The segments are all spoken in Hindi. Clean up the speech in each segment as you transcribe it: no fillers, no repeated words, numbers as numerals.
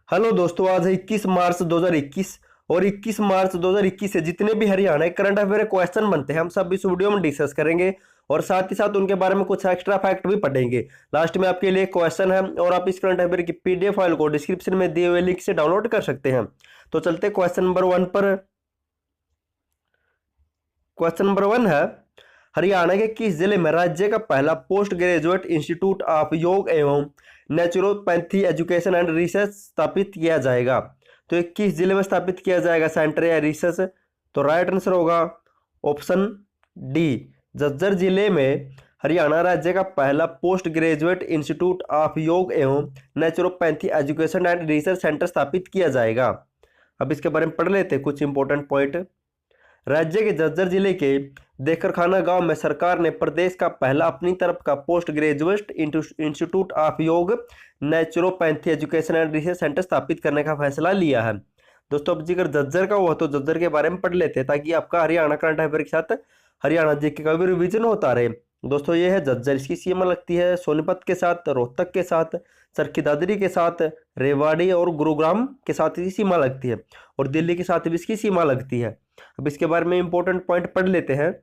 हेलो दोस्तों, आज है 21 मार्च 2021 और 21 मार्च 2021 से जितने भी हरियाणा के करंट अफेयर क्वेश्चन बनते हैं हम सब इस वीडियो में डिस्कस करेंगे और साथ ही साथ उनके बारे में कुछ एक्स्ट्रा फैक्ट भी पढ़ेंगे। लास्ट में आपके लिए क्वेश्चन है और आप इस करंट अफेयर की पीडीएफ फाइल को डिस्क्रिप्शन में दिए हुए लिंक से डाउनलोड कर सकते हैं। तो चलते क्वेश्चन नंबर 1 पर। क्वेश्चन नंबर 1 है, हरियाणा के किस जिले में राज्य का पहला पोस्ट ग्रेजुएट इंस्टीट्यूट ऑफ योग एवं नेचुरोपैथी एजुकेशन एंड रिसर्च स्थापित किया जाएगा? तो ये किस जिले में स्थापित किया जाएगा, सेंटर या रिसर्च? तो राइट आंसर होगा ऑप्शन डी, झज्जर जिले में हरियाणा राज्य का पहला पोस्ट ग्रेजुएट इंस्टीट्यूट ऑफ योग एवं naturopathy education and research centre स्थापित किया जाएगा। अब इसके बारे में पढ़ लेते हैं कुछ इंपॉर्टेंट पॉइंट। राज्य के झज्जर जिले के देकरखाना गांव में सरकार ने प्रदेश का पहला अपनी तरफ का पोस्ट ग्रेजुएट इंस्टीट्यूट ऑफ योग naturopathy education and research centre स्थापित करने का फैसला लिया है। दोस्तों अब जिक्र झज्जर का हुआ तो झज्जर के बारे में पढ़ लेते हैं ताकि आपका हरियाणा करंट अफेयर के साथ हरियाणा जीके का भी रिविजन होता रहे। दोस्तों ये है झज्जर, इसकी सीमा लगती है सोनीपत के साथ, रोहतक के साथ, चरखी दादरी के साथ, रेवाड़ी और गुरुग्राम के साथ इसकी सीमा लगती है और दिल्ली के साथ भी इसकी सीमा लगती है। अब इसके बारे में इंपॉर्टेंट पॉइंट पढ़ लेते हैं।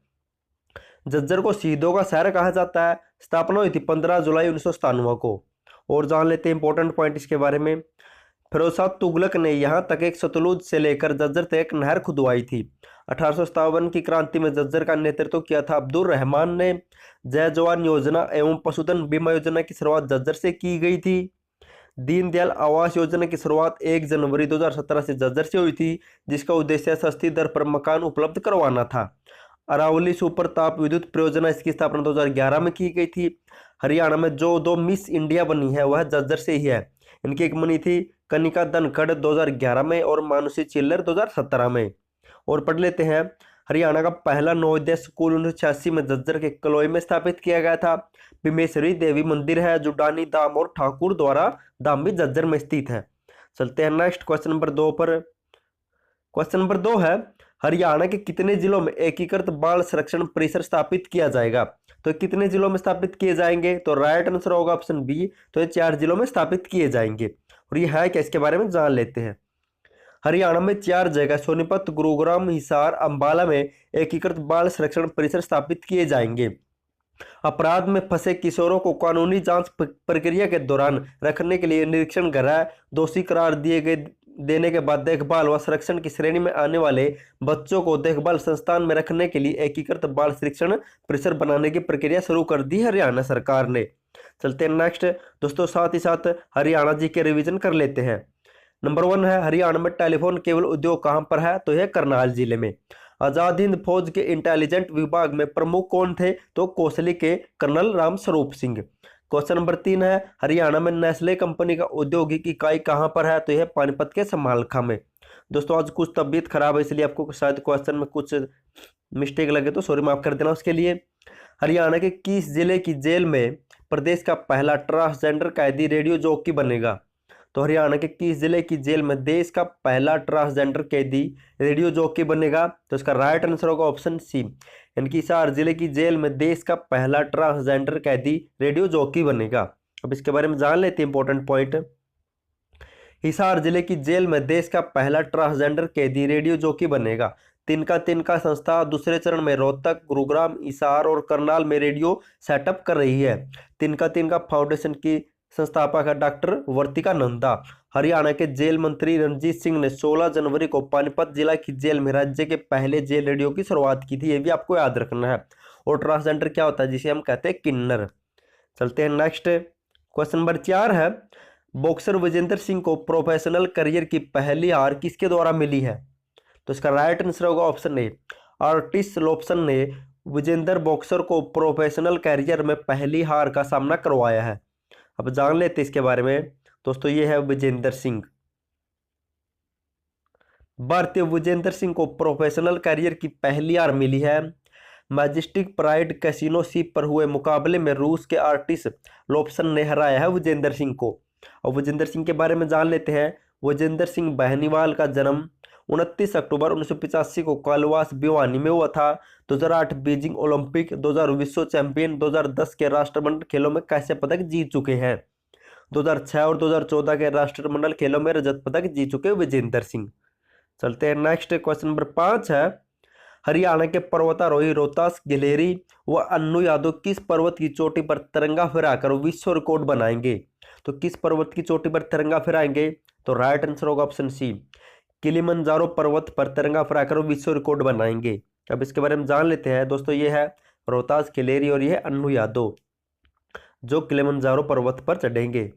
झज्जर को शहीदों का शहर कहा जाता है। स्थापना हुई थी 15 जुलाई 1997 को। और जान लेते हैं इंपॉर्टेंट पॉइंट इसके बारे में। फिरोज तुगलक ने यहाँ तक एक सतलुज से लेकर झज्जर तक एक नहर खुदवाई थी। 1857 की क्रांति में झज्जर का नेतृत्व किया था अब्दुल रहमान ने। जय जवान योजना एवं पशुधन बीमा योजना की शुरुआत झज्जर से की गई थी। दीनदयाल आवास योजना की शुरुआत 1 जनवरी 2017 से झज्जर से हुई थी, जिसका उद्देश्य सस्ती दर पर मकान उपलब्ध करवाना था। अरावली सुपर ताप विद्युत परियोजना, इसकी स्थापना 2011 में की गई थी। हरियाणा में जो 2 मिस इंडिया बनी है वह झज्जर से ही है। इनकी एक बनी थी कनिका धनखड़ 2011 में और मानुषी चिल्लर 2017 में। और पढ़ लेते हैं, हरियाणा का पहला नवोदय स्कूल 1986 में झज्जर के कलोई में स्थापित किया गया था। बिमेश्वरी देवी मंदिर है, जुडानी धाम और ठाकुर द्वारा धाम भी झज्जर में स्थित है। चलते हैं नेक्स्ट क्वेश्चन नंबर 2 पर। क्वेश्चन नंबर 2 है, हरियाणा के कितने जिलों में एकीकृत बाल संरक्षण परिसर स्थापित किया जाएगा? तो कितने जिलों में स्थापित किए जाएंगे? तो राइट आंसर होगा ऑप्शन बी, तो ये 4 जिलों में स्थापित किए जाएंगे। और ये है क्या, इसके बारे में जान लेते हैं। हरियाणा में 4 जगह सोनीपत, गुरुग्राम, हिसार, अंबाला में एकीकृत बाल संरक्षण परिसर स्थापित किए जाएंगे। अपराध में फंसे किशोरों को कानूनी जांच प्रक्रिया के दौरान रखने के लिए निरीक्षण गृह, दोषी करार देने के बाद देखभाल व संरक्षण की श्रेणी में आने वाले बच्चों को देखभाल संस्थान में रखने के लिए एकीकृत बाल शिक्षण परिसर बनाने की प्रक्रिया शुरू कर दी हरियाणा सरकार ने। चलते हैं नेक्स्ट दोस्तों, साथ ही साथ हरियाणा जी के रिवीजन कर लेते हैं। नंबर 1 है, हरियाणा में टेलीफोन केबल उद्योग कहां पर है? तो यह करनाल जिले में। आजाद हिंद फौज के इंटेलिजेंट विभाग में प्रमुख कौन थे? तो कोसली के colonel Ram Swaroop Singh. Question number 3 है, हरियाणा में नेस्ले कंपनी का औद्योगिक इकाई कहां पर है? तो यह पानीपत के समालखा में। दोस्तों आज कुछ तबीयत खराब है इसलिए आपको शायद क्वेश्चन में कुछ मिस्टेक लगे तो सॉरी माफ कर देना उसके लिए। हरियाणा के किस जिले की जेल में प्रदेश का पहला ट्रांसजेंडर कैदी रेडियो जॉकी बनेगा? तो हरियाणा के किस जिले की जेल में देश का पहला ट्रांसजेंडर कैदी रेडियो जॉकी बनेगा? तो इसका राइट आंसर होगा ऑप्शन सी, यानी कि हिसार जिले की जेल में देश का पहला ट्रांसजेंडर कैदी रेडियो जॉकी बनेगा। अब इसके बारे में जान लेते हैं इंपॉर्टेंट पॉइंट। हिसार जिले की जेल में देश का पहला ट्रांसजेंडर कैदी रेडियो जॉकी बनेगा। तिनका संस्था दूसरे चरण में रोहतक, गुरुग्राम, हिसार और करनाल में रेडियो सेटअप कर रही है। तिनका फाउंडेशन की संस्थापक है डॉक्टर वर्तिका नंदा। हरियाणा के जेल मंत्री रणजीत सिंह ने 16 जनवरी को पानीपत जिला की जेल में राज्य के पहले जेल रेडियो की शुरुआत की थी, ये भी आपको याद रखना है। और ट्रांसजेंडर क्या होता है, जिसे हम कहते हैं किन्नर। चलते हैं नेक्स्ट, क्वेश्चन नंबर 4 है, बॉक्सर विजेंद्र सिंह को प्रोफेशनल करियर की पहली हार किसके द्वारा मिली है? तो इसका राइट आंसर होगा ऑप्शन ए, आर्टिस्ट लोप्सन ने विजेंद्र बॉक्सर को प्रोफेशनल करियर में पहली हार का सामना करवाया है। अब जान लेते इसके बारे में। दोस्तों ये है विजेंद्र सिंह। भारतीय विजेंद्र सिंह को प्रोफेशनल करियर की पहली हार मिली है। मैजेस्टिक प्राइड कैसीनो सीप पर हुए मुकाबले में रूस के आर्टिस्ट लोप्सन ने हराया है विजेंद्र सिंह को। और विजेंद्र सिंह के बारे में जान लेते हैं। विजेंद्र सिंह बहनीवाल का जन्म 29 अक्टूबर 1985 को कालवास भिवानी में हुआ था। 2008 बीजिंग ओलंपिक, 2000 विश्व चैंपियन, 2010 के राष्ट्रमंडल खेलों में कांस्य पदक जीत चुके हैं। 2006 और 2014 के राष्ट्रमंडल खेलों में रजत पदक जीत चुके विजेंद्र सिंह। चलते हैं नेक्स्ट, क्वेश्चन नंबर 5 है, हरियाणा के पर्वतारोही रोहतास गिलहरी व अन्नू यादव किस पर्वत की चोटी पर तिरंगा फहराकर विश्व रिकॉर्ड बनाएंगे? तो किस पर्वत की चोटी पर तिरंगा फहराएंगे? तो राइट आंसर होगा ऑप्शन सी, किलिमंजारो पर्वत पर तिरंगा फहराकर विश्व रिकॉर्ड बनाएंगे। अब इसके बारे में जान लेते हैं दोस्तों। ये है रोहतास गिलहरी और यह है अन्नू यादव जो किलिमंजारो पर्वत पर चढ़ेंगे।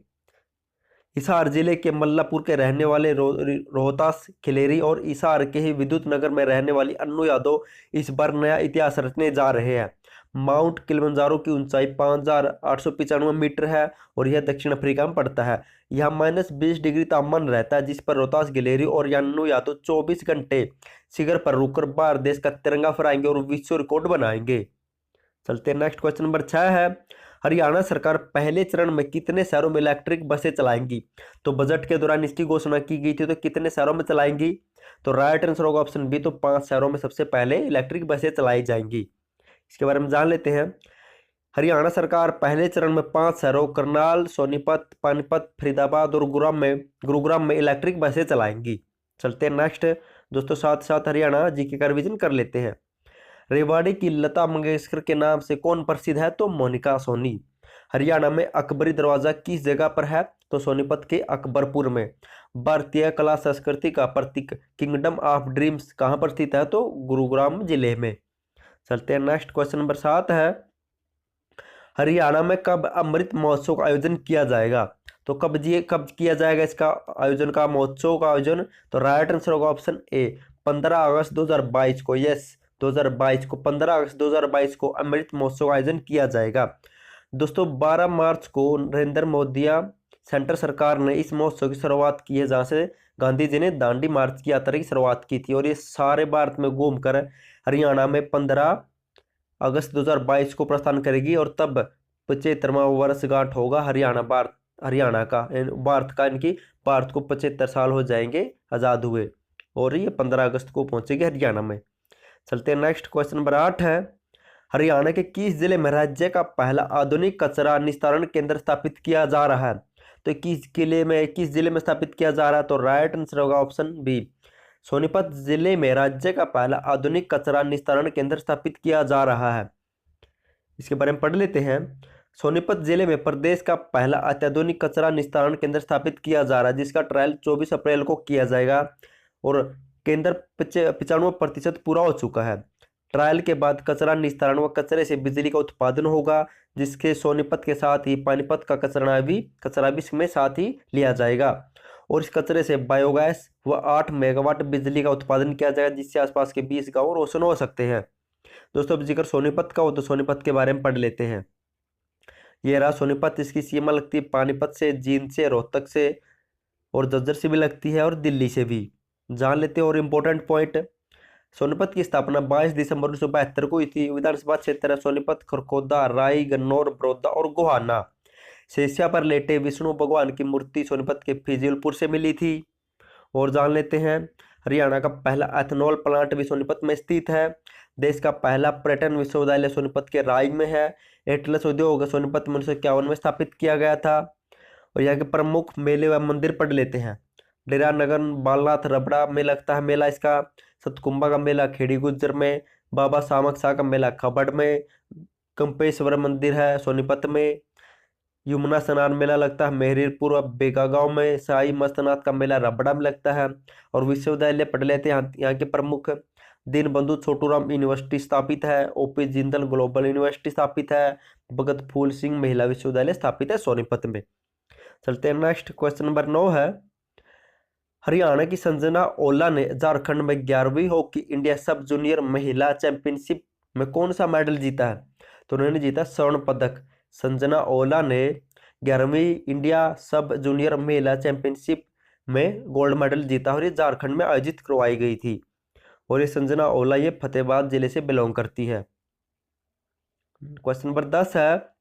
हिसार जिले के मल्लापुर के रहने वाले रोहतास खिलेरी और हिसार के ही विद्युत नगर में रहने वाली अन्नू यादव इस बार नया इतिहास रचने जा रहे हैं। माउंट किलिमंजारो की ऊंचाई 5,895 मीटर है और यह दक्षिण अफ्रीका में पड़ता है। यहाँ -20 डिग्री तापमान रहता है, जिस पर रोहतास गिलेरी और अन्नू यादव 24 घंटे शिखर पर रुककर भारत देश का तिरंगा फहराएंगे और विश्व रिकॉर्ड बनाएंगे। चलते हैं नेक्स्ट, क्वेश्चन नंबर 6 है, हरियाणा सरकार पहले चरण में कितने शहरों में इलेक्ट्रिक बसें चलाएंगी? तो बजट के दौरान इसकी घोषणा की गई थी, तो कितने शहरों में चलाएंगी? तो राइट आंसर होगा ऑप्शन बी, तो 5 शहरों में सबसे पहले इलेक्ट्रिक बसें चलाई जाएंगी। इसके बारे में जान लेते हैं। हरियाणा सरकार पहले चरण में 5 शहरों करनाल, सोनीपत, पानीपत, फरीदाबाद और गुरुग्राम में इलेक्ट्रिक बसें चलाएंगी। चलते हैं नेक्स्ट दोस्तों, साथ साथ हरियाणा जीके का रिवीजन कर लेते हैं। रेवाड़ी की लता मंगेशकर के नाम से कौन प्रसिद्ध है? तो मोनिका सोनी। हरियाणा में अकबरी दरवाजा किस जगह पर है? तो सोनीपत के अकबरपुर में। भारतीय कला संस्कृति का प्रतीक किंगडम ऑफ ड्रीम्स कहाँ पर स्थित है? तो गुरुग्राम जिले में। चलते हैं नेक्स्ट, क्वेश्चन नंबर 7 है, हरियाणा में कब अमृत महोत्सव का आयोजन किया जाएगा? तो कब किया जाएगा इसका आयोजन का महोत्सव का आयोजन? तो राइट आंसर होगा ऑप्शन ए, 15 अगस्त 2022 को। यस, 2022 को 15 अगस्त 2022 को अमृत महोत्सव का आयोजन किया जाएगा। दोस्तों 12 मार्च को नरेंद्र मोदी सेंटर सरकार ने इस महोत्सव की शुरुआत की है, जहाँ से गांधी जी ने दांडी मार्च की यात्रा की शुरुआत की थी, और ये सारे भारत में घूमकर हरियाणा में 15 अगस्त 2022 को प्रस्थान करेगी, और तब 75वां वर्षगांठ होगा हरियाणा का इनकी भारत को 75 साल हो जाएंगे आज़ाद हुए, और ये 15 अगस्त को पहुंचेगी हरियाणा में। चलते हैं नेक्स्ट, क्वेश्चन नंबर 8 है, हरियाणा के किस जिले में राज्य का पहला आधुनिक कचरा निस्तारण केंद्र स्थापित किया जा रहा है? तो किस जिले में स्थापित किया जा रहा है? तो राइट आंसर होगा ऑप्शन बी, सोनीपत जिले में राज्य का पहला आधुनिक कचरा निस्तारण केंद्र स्थापित किया जा रहा है। इसके बारे में पढ़ लेते हैं। सोनीपत जिले में प्रदेश का पहला अत्याधुनिक कचरा निस्तारण केंद्र स्थापित किया जा रहा है, जिसका ट्रायल 24 अप्रैल को किया जाएगा, और केंद्र 95% पूरा हो चुका है। ट्रायल के बाद कचरा निस्तारण व कचरे से बिजली का उत्पादन होगा, जिसके सोनीपत के साथ ही पानीपत का कचरा भी इसमें साथ ही लिया जाएगा, और इस कचरे से बायोगैस व 8 मेगावाट बिजली का उत्पादन किया जाएगा, जिससे आसपास के 20 गाँव रोशन हो सकते हैं। दोस्तों अब जिक्र सोनीपत का हो तो सोनीपत के बारे में पढ़ लेते हैं। ये रहा सोनीपत, इसकी सीमा लगती है पानीपत से, जींद से, रोहतक से, और झज्जर से भी लगती है, और दिल्ली से भी। जान लेते हैं और इम्पोर्टेंट पॉइंट। सोनीपत की स्थापना 22 दिसंबर 1972 को हुई थी। विधानसभा क्षेत्र है सोनीपत, खरखोदा, राई, गन्नौर, बड़ौदा और गोहाना। शेषिया पर लेटे विष्णु भगवान की मूर्ति सोनीपत के फिजिलपुर से मिली थी। और जान लेते हैं हरियाणा का पहला एथेनॉल प्लांट भी सोनीपत में स्थित है। देश का पहला पर्यटन विश्वविद्यालय सोनीपत के राई में है। एटलस उद्योग सोनीपत में 1951 में स्थापित किया गया था। और यहाँ के प्रमुख मेले व मंदिर पढ़ लेते हैं। डेरा नगर बालनाथ रबड़ा में लगता है मेला इसका। सतकुंभा का मेला खेड़ी गुज्जर में। बाबा सामक शाह का मेला खबड़ में। कंपेश्वर मंदिर है सोनीपत में। यमुना स्नान मेला लगता है मेहरीपुर और बेगागांव में। साई मस्तनाथ का मेला रबड़ा में लगता है। और विश्वविद्यालय पढ़ लेते हैं। यहाँ के प्रमुख दीनबंधु छोटूराम यूनिवर्सिटी स्थापित है। ओपी जिंदल ग्लोबल यूनिवर्सिटी स्थापित है। भगत फूल सिंह महिला विश्वविद्यालय स्थापित है सोनीपत में। चलते हैं नेक्स्ट, क्वेश्चन नंबर 9 है, हरियाणा की संजना ओला ने झारखंड में 11वीं हॉकी इंडिया सब जूनियर महिला चैंपियनशिप में कौन सा मेडल जीता है? तो उन्होंने जीता स्वर्ण पदक। संजना ओला ने 11वीं इंडिया सब जूनियर महिला चैंपियनशिप में गोल्ड मेडल जीता, और ये झारखंड में आयोजित करवाई गई थी। और ये संजना ओला ये फतेहाबाद जिले से बिलोंग करती है। क्वेश्चन नंबर 10 है,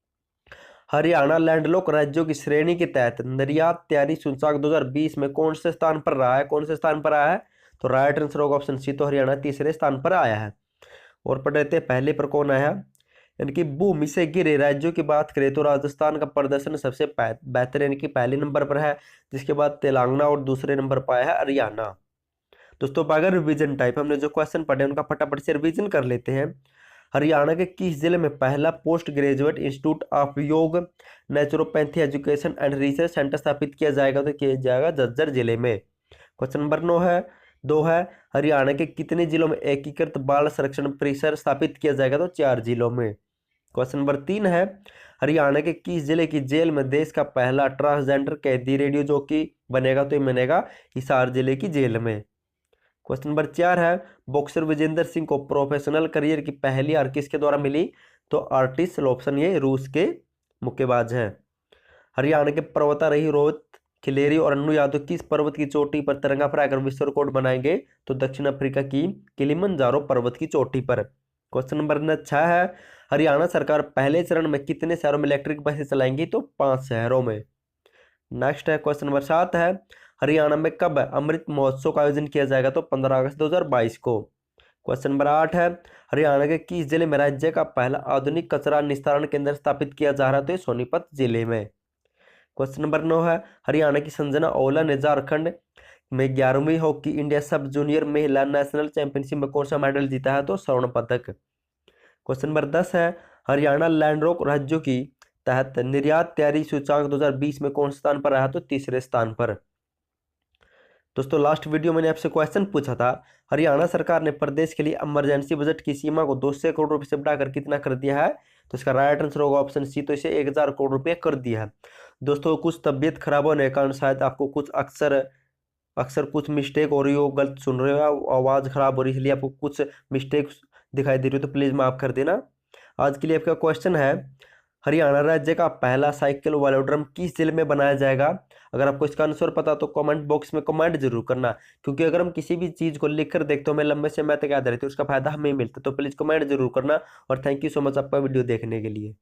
हरियाणा लैंडलॉक राज्यों की श्रेणी के तहत निर्यात तैयारी सूचकांक 2020 में कौन से स्थान पर रहा है? तो राइट आंसर होगा ऑप्शन सी, तो हरियाणा तीसरे स्थान पर आया है। और पढ़ लेते हैं पहले पर कौन आया। यानी कि भूमि से घिरे राज्यों की बात करें तो राजस्थान का प्रदर्शन सबसे बेहतर यानी कि पहले नंबर पर है, जिसके बाद तेलंगाना और दूसरे नंबर पर आया है हरियाणा। दोस्तों अगर रिवीजन टाइप हमने जो क्वेश्चन पढ़े उनका फटाफट से रिवीजन कर लेते हैं। हरियाणा के किस जिले में पहला पोस्ट ग्रेजुएट इंस्टीट्यूट ऑफ योग naturopathy education and research centre स्थापित किया जाएगा? तो किया जाएगा झज्जर जिले में। क्वेश्चन नंबर 2 है हरियाणा के कितने जिलों में एकीकृत बाल संरक्षण परिसर स्थापित किया जाएगा? तो 4 जिलों में। क्वेश्चन नंबर 3 है हरियाणा के किस जिले की जेल में देश का पहला ट्रांसजेंडर कैदी रेडियो जॉकी बनेगा? तो ये बनेगा हिसार जिले की जेल में। क्वेश्चन नंबर 4 है बॉक्सर विजेंद्र सिंह को प्रोफेशनल करियर की पहली हार किसके द्वारा मिली? तो आर्टिस्ट ऑप्शन ये रूस के मुक्केबाज हैं। हरियाणा के पर्वतारोही रोहित खिलेरी और अन्नू यादव किस पर्वत की चोटी पर तिरंगा फहराकर विश्व रिकॉर्ड बनाएंगे? तो दक्षिण अफ्रीका की किलिमंजारो पर्वत की चोटी पर। क्वेश्चन नंबर 6 है हरियाणा सरकार पहले चरण में कितने शहरों में इलेक्ट्रिक बसें चलाएंगी? तो 5 शहरों में। नेक्स्ट है क्वेश्चन नंबर 7 है हरियाणा में कब अमृत महोत्सव का आयोजन किया जाएगा? तो 15 अगस्त 2022 को। क्वेश्चन नंबर 8 है हरियाणा के किस जिले में राज्य का पहला आधुनिक कचरा निस्तारण केंद्र स्थापित किया जा रहा है? तो ये सोनीपत जिले में। क्वेश्चन नंबर 9 है हरियाणा की संजना ओला ने झारखंड में 11वीं हॉकी इंडिया सब जूनियर महिला नेशनल चैंपियनशिप में कौन सा मेडल जीता है? तो स्वर्ण पदक। क्वेश्चन नंबर 10 है हरियाणा लैंडरोक राज्यों की तहत निर्यात तैयारी सूचकांक 2020 में कौन स्थान पर रहा? तो तीसरे स्थान पर। दोस्तों लास्ट वीडियो मैंने आपसे क्वेश्चन पूछा था हरियाणा सरकार ने प्रदेश के लिए इमरजेंसी बजट की सीमा को 200 करोड़ रुपए से बढ़ाकर कितना कर दिया है? तो इसका राइट आंसर होगा ऑप्शन सी, तो इसे 1000 करोड़ रुपए कर दिया है। दोस्तों कुछ तबीयत खराब होने के कारण शायद आपको कुछ अक्सर कुछ मिस्टेक हो रही हो, गलत सुन रहे हो, आवाज़ खराब हो रही है, इसलिए आपको कुछ मिस्टेक दिखाई दे रही हो तो प्लीज़ माफ़ कर देना। आज के लिए आपका क्वेश्चन है हरियाणा राज्य का पहला साइकिल वेलोड्रम किस जिले में बनाया जाएगा? अगर आपको इसका आंसर पता तो कमेंट बॉक्स में कमेंट जरूर करना, क्योंकि अगर हम किसी भी चीज़ को लिख कर देखते हो हमें लंबे समय तक याद रहती है, उसका फायदा हमें मिलता है। तो प्लीज़ कमेंट जरूर करना और थैंक यू सो मच आपका वीडियो देखने के लिए।